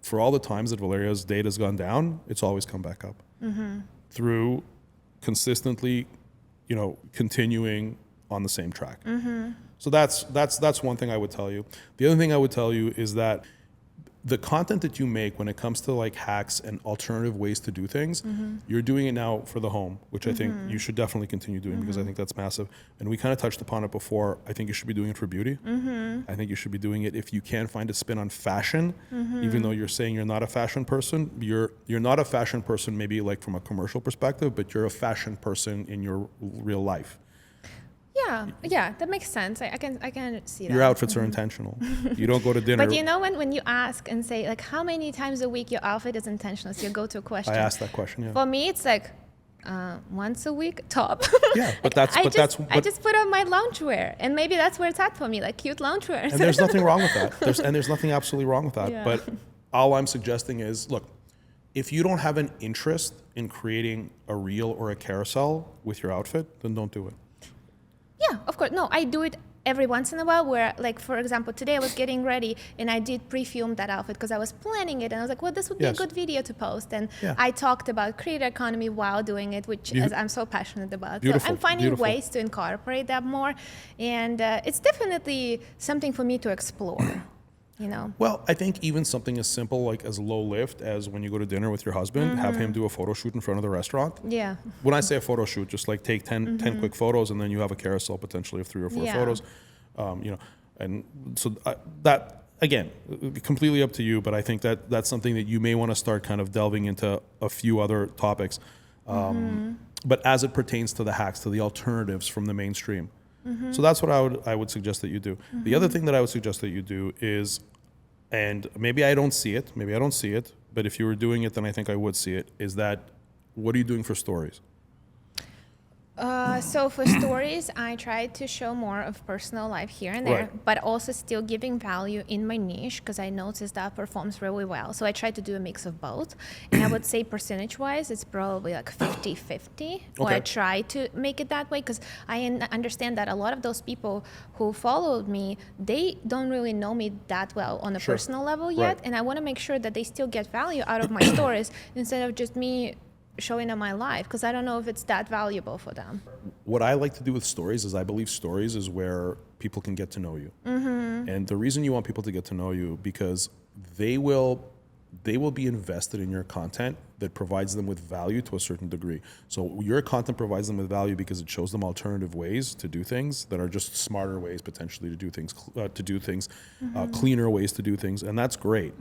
for all the times that Valeria's data has gone down, it's always come back up through consistently, continuing on the same track. So that's one thing I would tell you. The other thing I would tell you is that the content that you make when it comes to hacks and alternative ways to do things, you're doing it now for the home, which I think you should definitely continue doing, because I think that's massive. And we kind of touched upon it before. I think you should be doing it for beauty. I think you should be doing it if you can find a spin on fashion, even though you're saying you're not a fashion person. You're not a fashion person maybe from a commercial perspective, but you're a fashion person in your real life. Yeah, that makes sense. I can see that. Your outfits are intentional. You don't go to dinner. But when you ask and say how many times a week your outfit is intentional, it's your go-to question. I asked that question. Yeah. For me, it's once a week top. Yeah, but I just put on my loungewear, and maybe that's where it's at for me, cute loungewear. And there's nothing wrong with that. There's nothing absolutely wrong with that. Yeah. But all I'm suggesting is, look, if you don't have an interest in creating a reel or a carousel with your outfit, then don't do it. Yeah, of course. No, I do it every once in a while where, for example, today I was getting ready and I did pre-film that outfit because I was planning it, and I was like, well, this would be a good video to post. And I talked about creator economy while doing it, which I'm so passionate about. So I'm finding ways to incorporate that more. And it's definitely something for me to explore. Well, I think even something as simple as low lift as when you go to dinner with your husband, have him do a photo shoot in front of the restaurant. Yeah. When I say a photo shoot, just take 10 quick photos, and then you have a carousel potentially of 3 or 4 photos. And so that, again, completely up to you, but I think that's something that you may want to start kind of delving into a few other topics. But as it pertains to the hacks, to the alternatives from the mainstream. So that's what I would suggest that you do. The other thing that I would suggest that you do is, and maybe I don't see it, but if you were doing it, then I think I would see it, is that, what are you doing for stories? So for stories, I try to show more of personal life here and there, but also still giving value in my niche, because I noticed that performs really well. So I try to do a mix of both. And I would say percentage-wise, it's probably 50-50, or I try to make it that way, because I understand that a lot of those people who followed me, they don't really know me that well on a personal level yet. And I want to make sure that they still get value out of my stories, instead of just me showing them my life, because I don't know if it's that valuable for them. What I like to do with stories is I believe stories is where people can get to know you. And the reason you want people to get to know you, because they will be invested in your content that provides them with value to a certain degree. So your content provides them with value because it shows them alternative ways to do things that are just smarter ways potentially to do things, cleaner ways to do things, and that's great.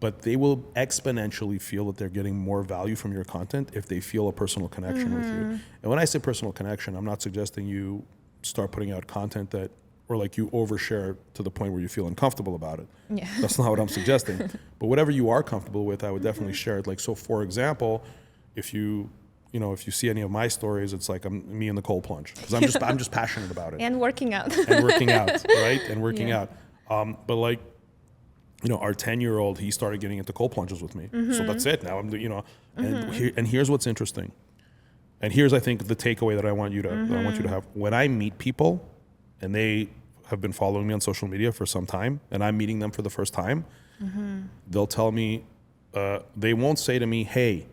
But they will exponentially feel that they're getting more value from your content if they feel a personal connection with you. And when I say personal connection, I'm not suggesting you start putting out content that, or like you overshare to the point where you feel uncomfortable about it. Yeah. That's not what I'm suggesting. But whatever you are comfortable with, I would definitely share it. Like, so for example, if you see any of my stories, it's like me in the cold plunge, because I'm just passionate about it. And working out. Right? And working Yeah. out. But like, our 10-year-old, he started getting into cold plunges with me. So that's it. Now and here's what's interesting. And here's, I think, the takeaway that I want you to have. When I meet people, and they have been following me on social media for some time, and I'm meeting them for the first time, they'll tell me, they won't say to me, hey,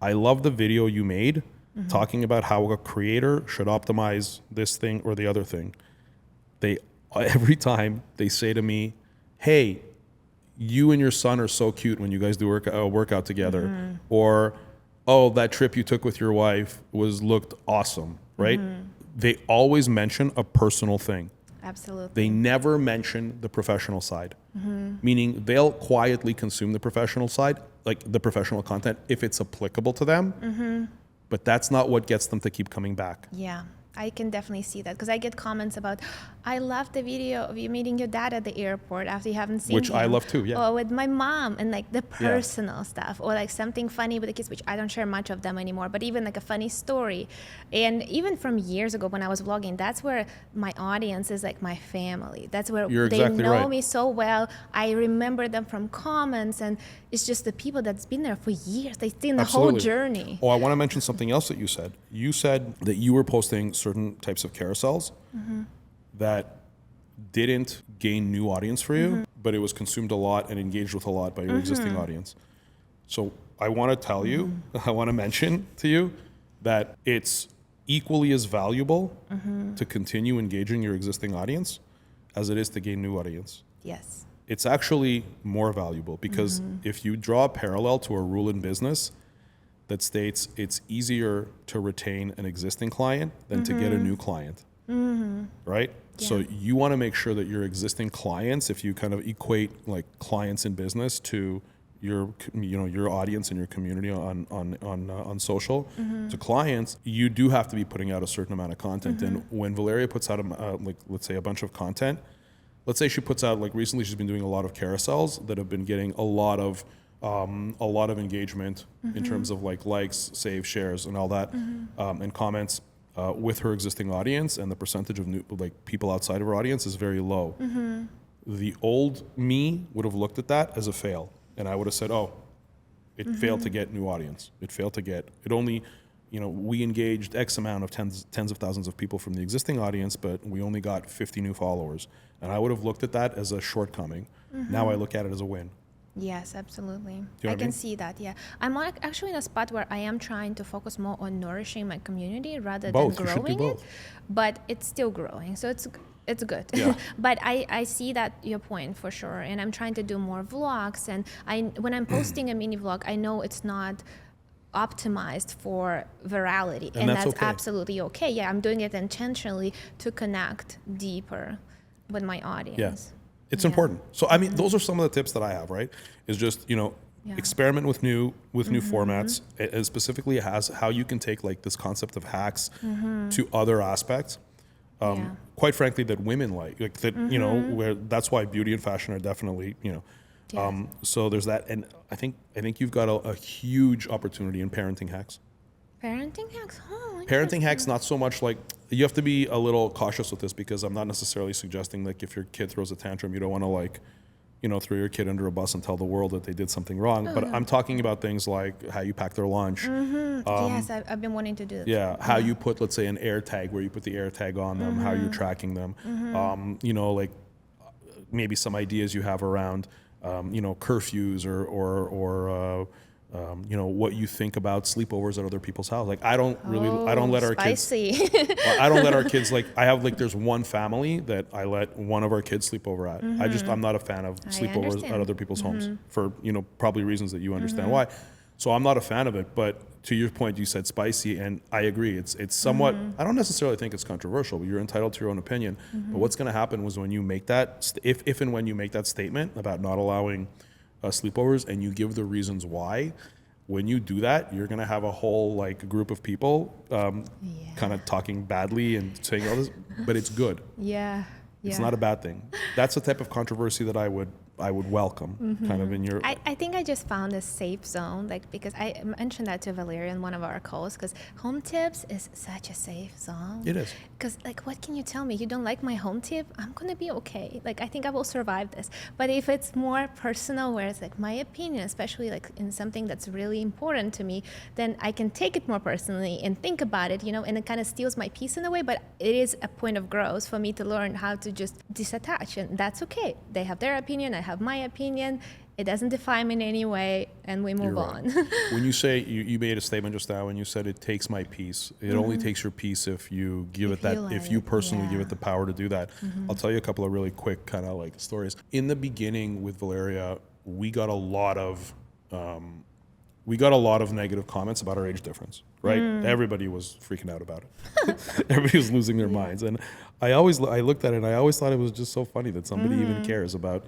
I love the video you made talking about how a creator should optimize this thing or the other thing. Every time they say to me, hey, you and your son are so cute when you guys do workout together, or, oh, that trip you took with your wife looked awesome, right? They always mention a personal thing. Absolutely. They never mention the professional side, meaning they'll quietly consume the professional side, like the professional content, if it's applicable to them, but that's not what gets them to keep coming back. Yeah, I can definitely see that, because I get comments about, I love the video of you meeting your dad at the airport after you haven't seen Which him. I love too, yeah. Or with my mom, and like the personal stuff, or like something funny with the kids, which I don't share much of them anymore, but even like a funny story. And even from years ago when I was vlogging, that's where my audience is like my family. That's where You're they exactly know right. me so well. I remember them from comments, and it's just the people that's been there for years. They've seen the whole journey. Oh, I want to mention something else that you said. You said that you were posting certain types of carousels that didn't gain new audience for you, but it was consumed a lot and engaged with a lot by your existing audience. So I want to tell you, I want to mention to you that it's equally as valuable to continue engaging your existing audience as it is to gain new audience. Yes. It's actually more valuable, because if you draw a parallel to a rule in business that states it's easier to retain an existing client than to get a new client, right? Yeah. So you want to make sure that your existing clients, if you kind of equate like clients in business to your audience and your community on social, to clients, you do have to be putting out a certain amount of content. And when Valeria puts out like, let's say, a bunch of content, let's say she puts out, like recently she's been doing a lot of carousels that have been getting a lot of engagement in terms of like likes, saves, shares, and all that, and comments with her existing audience, and the percentage of new, like, people outside of her audience is very low. The old me would have looked at that as a fail, and I would have said, oh, it failed to get new audience. It only, we engaged X amount of tens of thousands of people from the existing audience, but we only got 50 new followers. And I would have looked at that as a shortcoming. Now I look at it as a win. Yes, absolutely. Do you know I what I can mean? see that, yeah. I'm actually in a spot where I am trying to focus more on nourishing my community rather Both. than You should do growing it. both. But it's still growing, so it's good. Yeah. But I see that your point for sure, and I'm trying to do more vlogs. And when I'm posting a mini vlog, I know it's not optimized for virality, and that's okay. absolutely okay. Yeah, I'm doing it intentionally to connect deeper with my audience. It's important. So I mean, those are some of the tips that I have, right? Is just, experiment with new formats, and specifically has how you can take like this concept of hacks to other aspects. Quite frankly, that women like that, where that's why beauty and fashion are definitely, so there's that. And I think you've got a huge opportunity in parenting hacks. Parenting hacks? Oh, Parenting hacks, not so much like, you have to be a little cautious with this, because I'm not necessarily suggesting like if your kid throws a tantrum, you don't want to like, throw your kid under a bus and tell the world that they did something wrong. But I'm talking about things like how you pack their lunch. Yes, I've been wanting to do that. Yeah, how you put, let's say, an air tag, where you put the air tag on them, how you're tracking them. Like maybe some ideas you have around, curfews or you know, what you think about sleepovers at other people's house. Like I don't let our spicy. kids, I don't let our kids, like I have like, there's one family that I let one of our kids sleep over at. I'm not a fan of sleepovers understand. at other people's homes for, you know, probably reasons that you understand why. So I'm not a fan of it, but to your point, you said spicy, and I agree. It's somewhat, I don't necessarily think it's controversial, but you're entitled to your own opinion. But what's going to happen was when you make that, if and when you make that statement about not allowing sleepovers and you give the reasons why, when you do that, you're going to have a whole like group of people kind of talking badly and saying all this, but it's good. Yeah. It's not a bad thing. That's the type of controversy that I would welcome, kind of in your. I think I just found a safe zone, like because I mentioned that to Valeria in one of our calls, because home tips is such a safe zone. It is. Because like, what can you tell me? You don't like my home tip? I'm gonna be okay. Like I think I will survive this. But if it's more personal, where it's like my opinion, especially like in something that's really important to me, then I can take it more personally and think about it, you know, and it kind of steals my peace in a way. But it is a point of growth for me to learn how to just disattach, and that's okay. They have their opinion, I have my opinion. It doesn't define me in any way, and we move on. When you say, you made a statement just now when you said it takes my peace, it only takes your peace if you give it that, if you personally give it the power to do that. I'll tell you a couple of really quick kind of like stories. In the beginning with Valeria, we got a lot of negative comments about our age difference, right? Everybody was freaking out about it. Everybody was losing their minds. And I looked at it and I always thought it was just so funny that somebody even cares about.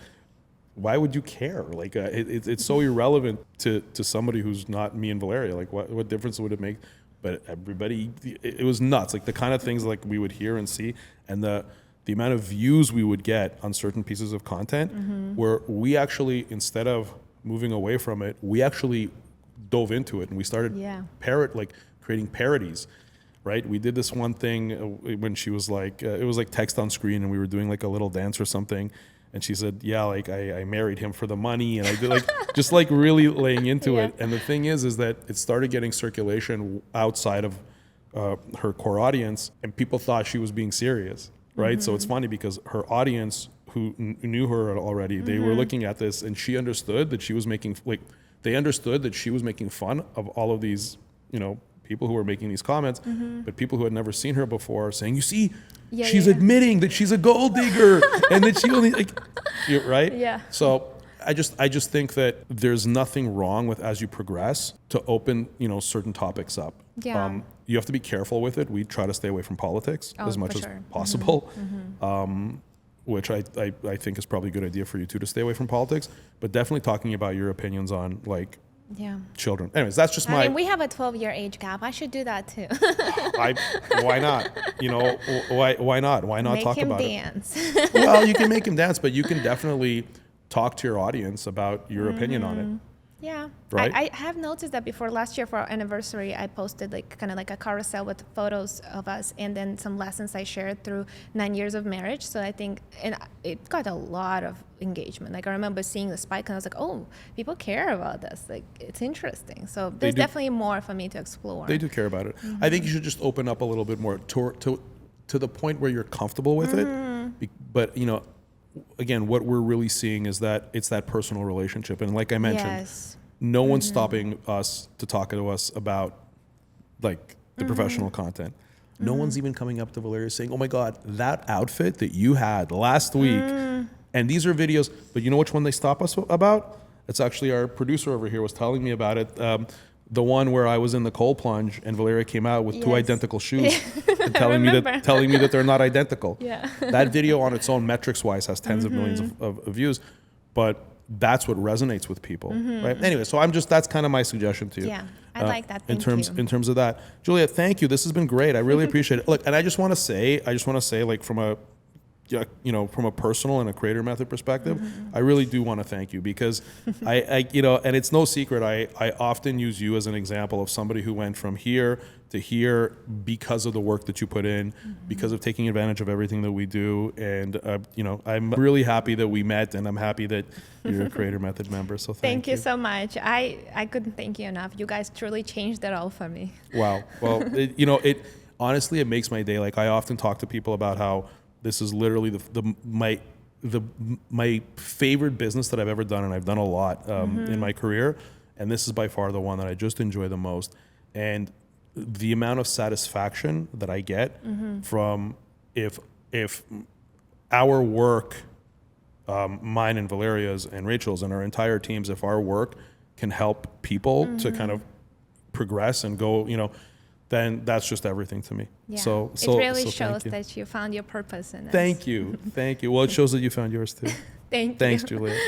Why would you care? Like it's so irrelevant to somebody who's not me and Valeria. Like what difference would it make? But everybody, it was nuts. Like the kind of things like we would hear and see, and the amount of views we would get on certain pieces of content, where we actually, instead of moving away from it, we actually dove into it and we started creating parodies. Right, we did this one thing when she was like, it was like text on screen, and we were doing like a little dance or something. And she said, yeah, like I married him for the money. And I did like, just like really laying into it. And the thing is that it started getting circulation outside of her core audience, and people thought she was being serious, right? So it's funny because her audience who knew her already, they were looking at this, and she understood that she was making, they understood that she was making fun of all of these, you know, people who were making these comments, but people who had never seen her before saying, you see, she's admitting that she's a gold digger and that she only right? Yeah. So I just think that there's nothing wrong with, as you progress, to open, you know, certain topics up. Yeah. You have to be careful with it. We try to stay away from politics as much as possible, which I think is probably a good idea for you too, to stay away from politics, but definitely talking about your opinions on like children. Anyways, that's just I mean, we have a 12-year age gap. I should do that too. Why not? You know, why not? Why not talk about dance. it? Well, you can make him dance, but you can definitely talk to your audience about your opinion on it. Yeah. Right? I have noticed that before. Last year for our anniversary, I posted like kind of like a carousel with photos of us and then some lessons I shared through 9 years of marriage. So I think, and it got a lot of engagement. Like I remember seeing the spike and I was like, oh, people care about this. Like it's interesting. So there's definitely more for me to explore. They do care about it. I think you should just open up a little bit more to the point where you're comfortable with it. But, you know, again, what we're really seeing is that it's that personal relationship. And like I mentioned, no one's stopping us to talk to us about like the professional content. No one's even coming up to Valeria saying, oh my God, that outfit that you had last week. And these are videos, but you know which one they stop us about? It's actually our producer over here was telling me about it. The one where I was in the cold plunge and Valeria came out with two identical shoes and telling me that they're not identical. That video on its own, metrics wise, has tens of millions of views, but that's what resonates with people, right? Anyway, so that's kind of my suggestion to you. Yeah, I like that. In terms of that, Julia, thank you. This has been great. I really appreciate it. Look, and I just want to say, like from a personal and a creator method perspective, I really do want to thank you because I and it's no secret, I often use you as an example of somebody who went from here to here because of the work that you put in, because of taking advantage of everything that we do. And, I'm really happy that we met, and I'm happy that you're a creator method member. So thank you so much. I couldn't thank you enough. You guys truly changed it all for me. Wow. Well, honestly, it makes my day. Like I often talk to people about how this is literally my favorite business that I've ever done, and I've done a lot in my career. and this is by far the one that I just enjoy the most. And the amount of satisfaction that I get from if our work, mine and Valeria's and Rachel's and our entire teams, if our work can help people to kind of progress and go, then that's just everything to me. Yeah. So it really shows thank you. that you found your purpose in it. Thank you. Well, it shows that you found yours too. Thank you. Thanks, Julia.